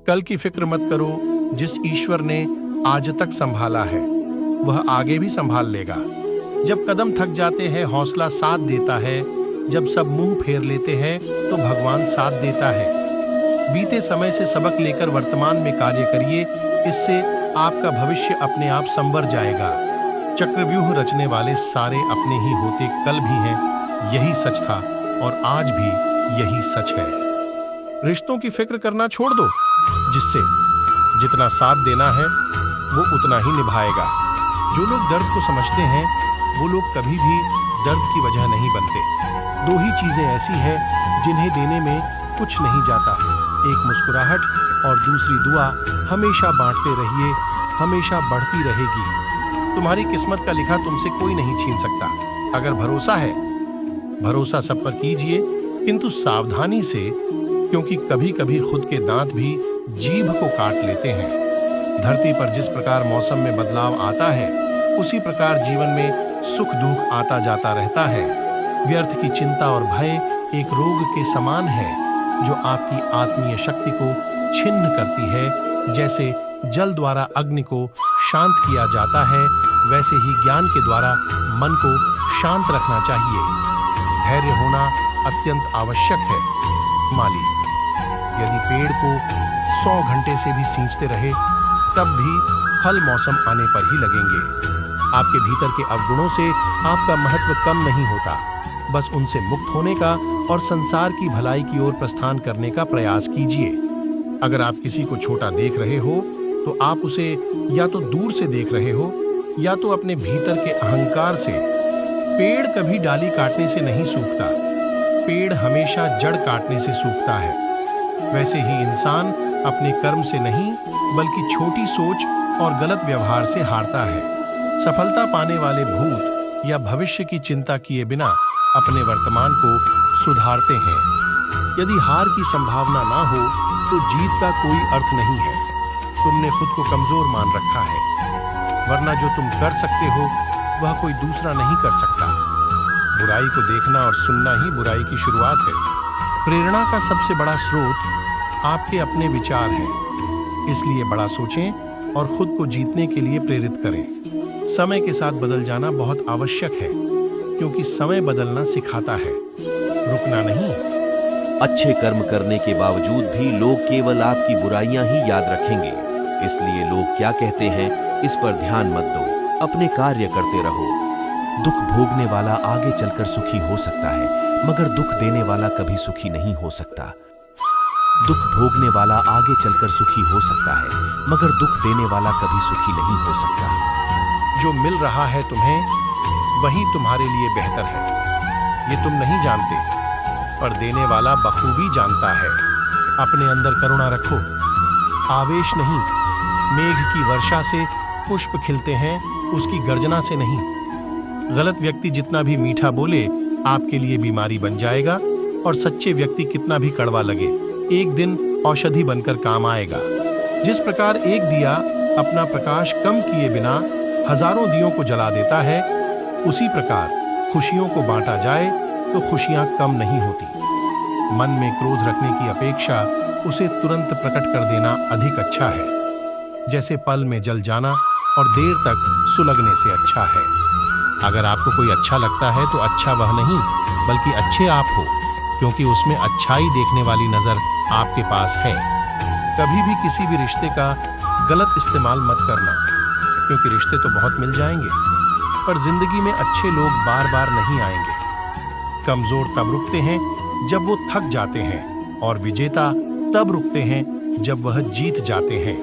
कल की फिक्र मत करो। जिस ईश्वर ने आज तक संभाला है वह आगे भी संभाल लेगा। जब कदम थक जाते हैं हौसला साथ देता है। जब सब मुंह फेर लेते हैं तो भगवान साथ देता है। बीते समय से सबक लेकर वर्तमान में कार्य करिए, इससे आपका भविष्य अपने आप संवर जाएगा। चक्रव्यूह रचने वाले सारे अपने ही होते कल भी हैं, यही सच था और आज भी यही सच है। रिश्तों की फिक्र करना छोड़ दो, जिससे जितना साथ देना है वो उतना ही निभाएगा। जो लोग दर्द को समझते हैं वो लोग कभी भी दर्द की वजह नहीं बनते। दो ही चीजें ऐसी हैं जिन्हें देने में कुछ नहीं जाता, एक मुस्कुराहट और दूसरी दुआ। हमेशा बांटते रहिए, हमेशा बढ़ती रहेगी। तुम्हारी किस्मत का लिखा तुमसे कोई नहीं छीन सकता। अगर भरोसा है, भरोसा सब पर कीजिए, किंतु सावधानी से, क्योंकि कभी कभी खुद के दांत भी जीभ को काट लेते हैं। धरती पर जिस प्रकार मौसम में बदलाव आता है उसी प्रकार जीवन में सुख दुख आता जाता रहता है। व्यर्थ की चिंता और भय एक रोग के समान है जो आपकी आत्मीय शक्ति को छिन्न करती है। जैसे जल द्वारा अग्नि को शांत किया जाता है, वैसे ही ज्ञान के द्वारा मन को शांत रखना चाहिए। धैर्य होना अत्यंत आवश्यक है। माली, यदि पेड़ को 100 घंटे से भी सींचते रहे तब भी फल मौसम आने पर ही लगेंगे। आपके भीतर के अवगुणों से आपका महत्व कम नहीं होता। बस उनसे मुक्त होने का और संसार की भलाई की ओर प्रस्थान करने का प्रयास कीजिए। अगर आप किसी को छोटा देख रहे हो तो आप उसे या तो दूर से देख रहे हो या तो अपने भीतर के अहंकार से। पेड़ कभी डाली काटने से नहीं सूखता, पेड़ हमेशा जड़ काटने से सूखता है। वैसे ही इंसान अपने कर्म से नहीं बल्कि छोटी सोच और गलत व्यवहार से हारता है। सफलता पाने वाले भूत या भविष्य की चिंता किए बिना अपने वर्तमान को सुधारते हैं। यदि हार की संभावना ना हो तो जीत का कोई अर्थ नहीं है। तुमने खुद को कमजोर मान रखा है, वरना जो तुम कर सकते हो वह कोई दूसरा नहीं कर सकता। बुराई को देखना और सुनना ही बुराई की शुरुआत है। प्रेरणा का सबसे बड़ा स्रोत आपके अपने विचार हैं, इसलिए बड़ा सोचें और खुद को जीतने के लिए प्रेरित करें। समय के साथ बदल जाना बहुत आवश्यक है, क्योंकि समय बदलना सिखाता है, रुकना नहीं। अच्छे कर्म करने के बावजूद भी लोग केवल आपकी बुराइयां ही याद रखेंगे, इसलिए लोग क्या कहते हैं इस पर ध्यान मत दो, अपने कार्य करते रहो। दुख भोगने वाला आगे चलकर सुखी हो सकता है, मगर दुख देने वाला कभी सुखी नहीं हो सकता। दुख भोगने वाला आगे चलकर सुखी हो सकता है, मगर दुख देने वाला कभी सुखी नहीं हो सकता। जो मिल रहा है तुम्हें वही तुम्हारे लिए बेहतर है, ये तुम नहीं जानते, पर देने वाला बखूबी जानता है। अपने अंदर करुणा रखो, आवेश नहीं। मेघ की वर्षा से पुष्प खिलते हैं, उसकी गर्जना से नहीं। गलत व्यक्ति जितना भी मीठा बोले आपके लिए बीमारी बन जाएगा, और सच्चे व्यक्ति कितना भी कड़वा लगे एक दिन औषधि बनकर काम आएगा। जिस प्रकार एक दिया अपना प्रकाश कम किए बिना हजारों दियों को जला देता है, उसी प्रकार खुशियों को बांटा जाए तो खुशियां कम नहीं होती। मन में क्रोध रखने की अपेक्षा उसे तुरंत प्रकट कर देना अधिक अच्छा है। जैसे पल में जल जाना और देर तक सुलगने से अच्छा है। अगर आपको कोई अच्छा लगता है तो अच्छा वह नहीं बल्कि अच्छे आप हो, क्योंकि उसमें अच्छाई देखने वाली नजर आपके पास है। कभी भी किसी भी रिश्ते का गलत इस्तेमाल मत करना, क्योंकि रिश्ते तो बहुत मिल जाएंगे, पर जिंदगी में अच्छे लोग बार बार नहीं आएंगे। कमजोर तब रुकते हैं जब वो थक जाते हैं, और विजेता तब रुकते हैं जब वह जीत जाते हैं।